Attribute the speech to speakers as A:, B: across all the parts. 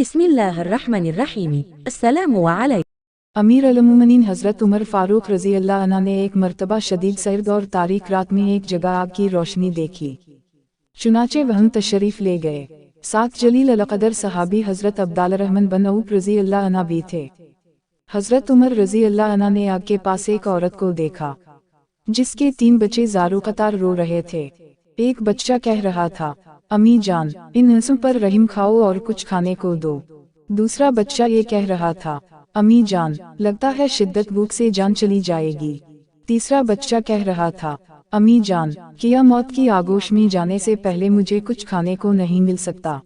A: बिस्मिल्लाहिर्रहमानिर्रहीम। अस्सलामु अलैकुम।
B: अमीर अल-मोमिनीन हज़रत उमर फ़ारूक रज़ी अल्लाह अन्हु ने एक मर्तबा शदीद सर्द और तारीक रात में एक जगह आग की रोशनी देखी। चुनाचे वहाँ तशरीफ़ ले गए। साथ जलील अल-क़दर सहाबी हज़रत अब्दुर्रहमान बिन औफ़ रज़ी अल्लाह अन्हु भी थे। हज़रत उमर रज़ी अल्लाह अन्हु ने आग के पास एक औरत को देखा, जिसके 3 बच्चे ज़ारो कतार रो रहे थे। एक बच्चा कह रहा था, अम्मी जान, इन इंसों पर रहम खाओ और कुछ खाने को दो। दूसरा बच्चा ये कह रहा था, अम्मी जान, लगता है शिद्दत भूख से जान चली जाएगी। तीसरा बच्चा कह रहा था, अम्मी जान, क्या मौत की आगोश में जाने से पहले मुझे कुछ खाने को नहीं मिल सकता।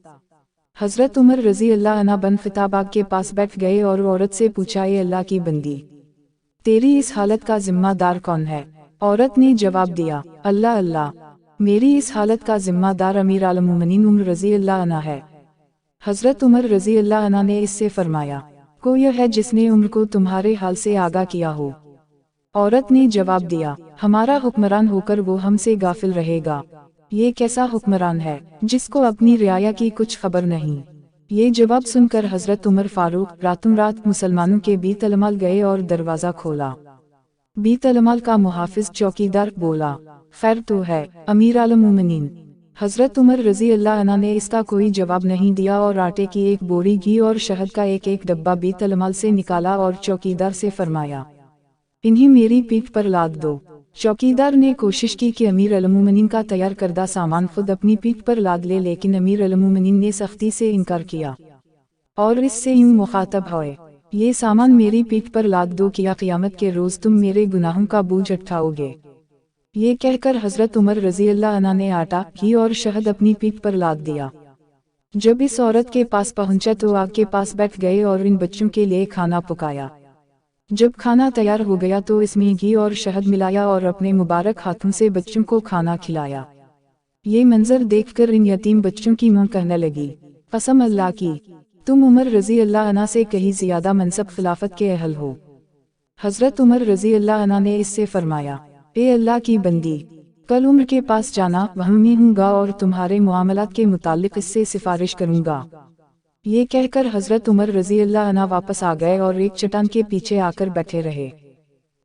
B: हज़रत उमर रज़ी अल्लाह अन्हु बन ख़िताब आग के पास बैठ गए और औरत से पूछा, ये अल्लाह की बंदी, तेरी इस हालत का जिम्मेदार कौन है? औरत ने जवाब दिया, अल्लाह अल्लाह, मेरी इस हालत का जिम्मेदार अमीर अल-मोमिनीन उमर रज़ी अल्लाह अन्हु है। हज़रत उमर रज़ी अल्लाह अन्हु ने इससे फरमाया, कोई है जिसने उम्र को तुम्हारे हाल से आगाह किया हो? औरत ने जवाब दिया, हमारा हुक्मरान होकर वो हमसे गाफिल रहेगा। ये कैसा हुक्मरान है जिसको अपनी रियाया की कुछ खबर नहीं? ये जवाब सुनकर हज़रत उमर फ़ारूक रातों रात मुसलमानों के बीत अलमाल गए और दरवाज़ा खोला। बीत अलमाल का मुहाफिज चौकीदार बोला, खैर तो है अमीर अल-मोमिनीन। हज़रत उमर रज़ी अल्लाह अन्हु ने इसका कोई जवाब नहीं दिया और आटे की एक बोरी घी और शहद का एक डब्बा बीत अलमाल से निकाला और चौकीदार से फरमाया, इन्हें मेरी पीठ पर लाद दो। चौकीदार ने कोशिश की कि अमीर अल-मोमिनीन का तैयार करदा सामान खुद अपनी पीठ पर लाद ले, लेकिन अमीर अल-मोमिनीन ने सख्ती से इनकार किया और इससे यूं मुखातब हुए, ये सामान मेरी पीठ पर लाद दो, किया क़यामत के रोज़ तुम मेरे गुनाहों का बोझ उठाओगे। ये कहकर हज़रत उमर रज़ी अल्लाह अन्हु ने आटा, घी और शहद अपनी पीठ पर लाद दिया। जब इस औरत के पास पहुंचा तो आग के पास बैठ गए और इन बच्चों के लिए खाना पकाया। जब खाना तैयार हो गया तो इसमें घी और शहद मिलाया और अपने मुबारक हाथों से बच्चों को खाना खिलाया। ये मंजर देखकर इन यतीम बच्चों की मां कहने लगी, कसम अल्लाह की, तुम उमर रज़ी अल्लाह अन्हु से कहीं ज़्यादा मनसब खिलाफत के अहल हो। हज़रत उमर रज़ी अल्लाह अन्हु ने इससे फरमाया, ए अल्लाह की बंदी, कल उम्र के पास जाना, वहाँ मैं हूँगा और तुम्हारे मुआमलात के मुतालिक इससे सिफारिश करूँगा। ये कहकर हज़रत उमर रज़ी अल्लाह अन्हु वापस आ गए और एक चट्टान के पीछे आकर बैठे रहे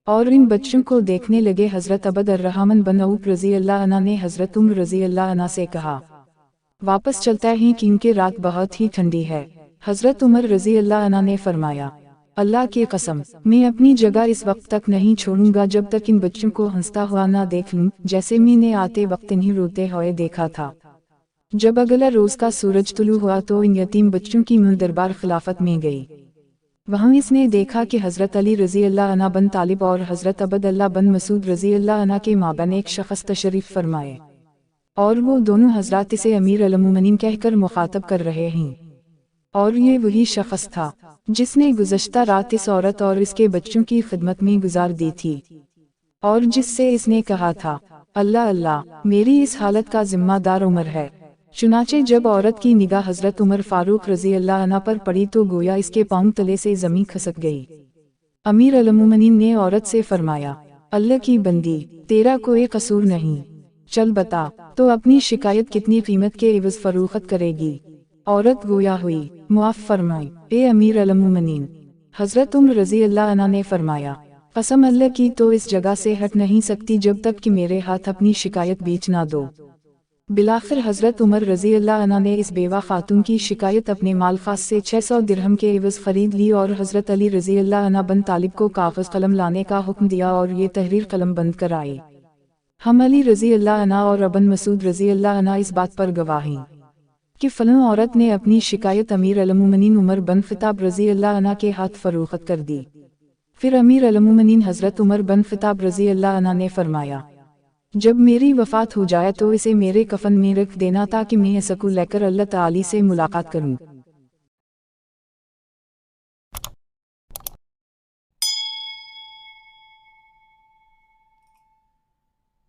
B: और इन बच्चों को देखने लगे। हज़रत अब्दुर्रहमान बिन औफ़ रज़ी अल्लाह अन्हु ने हज़रत उमर रज़ी अल्लाह अन्हु से कहा, वापस चलता है क्योंकि रात बहुत ही ठंडी है। हज़रत उमर रज़ी अल्लाह अन्हु ने फरमाया, अल्लाह की कसम, मैं अपनी जगह इस वक्त तक नहीं छोड़ूंगा जब तक इन बच्चों को हंसता हुआ ना देख लूं, जैसे मैंने आते वक्त इन्हें रोते हुए देखा था। जब अगला रोज का सूरज तुलू हुआ तो इन यतीम बच्चों की मुँह दरबार खिलाफत में गई। वहाँ इसने देखा कि हज़रत अली रज़ी अल्लाह अन्हु बन तालिब और हज़रत अब्दुल्लाह बिन मसूद रज़ी अल्लाह अन्हु के माबैन एक शख्स तशरीफ़ फरमाए और वो दोनों हज़रात इसे अमीर अल-मोमिनीन कहकर मुखातब कर रहे हैं। और ये वही शख्स था जिसने गुज़श्ता रात इस औरत और इसके बच्चों की खिदमत में गुजार दी थी और जिससे इसने कहा था, अल्लाह अल्लाह, मेरी इस हालत का जिम्मेदार उमर है। चुनाचे जब औरत की निगाह हज़रत उमर फ़ारूक रज़ी अल्लाह अन्हु पर पड़ी तो गोया इसके पाँव तले से ज़मीन खसक गई। अमीर अल-मोमिनीन ने औरत से फरमाया, अल्लाह की बंदी, तेरा कोई कसूर नहीं, चल बता तो अपनी शिकायत कितनी कीमत के एवज़ फरोख्त करेगी। औरत गोया हुई, मुआफ़ फरमाई, ए अमीर अल-मोमिनीन। हज़रत उमर रज़ी अल्लाह अन्हु ने फरमाया, कसम अल्लाह की, तो इस जगह से हट नहीं सकती जब तक कि मेरे हाथ अपनी शिकायत बेच ना दो। बिलाखिर हज़रत उमर रज़ी अल्लाह अन्हु ने इस बेवा खातून की शिकायत अपने माल खास से 600 दिरहम के एवज़ खरीद ली और हज़रत अली रज़ी अल्लाह अन्हु बन तालिब को कागज़ कलम लाने का हुक्म दिया और ये तहरीर कलम बंद कराई। हम अली रज़ी अल्लाह अन्हु और अबन मसूद रज़ी अल्लाह अन्हु इस बात पर गवाह हैं कि फ़लाँ औरत ने अपनी शिकायत अमीर अल-मोमिनीन उमर बिन ख़िताब रज़ी अल्लाह अन्हु के हाथ फरोख्त कर दी। फिर अमीर अल-मोमिनीन हज़रत उमर बिन ख़िताब रज़ी अल्लाह अन्हु ने फरमाया, जब मेरी वफ़ात हो जाए तो इसे मेरे कफन में रख देना ताकि मैं इसको लेकर अल्लाह ताली से मुलाकात करूं।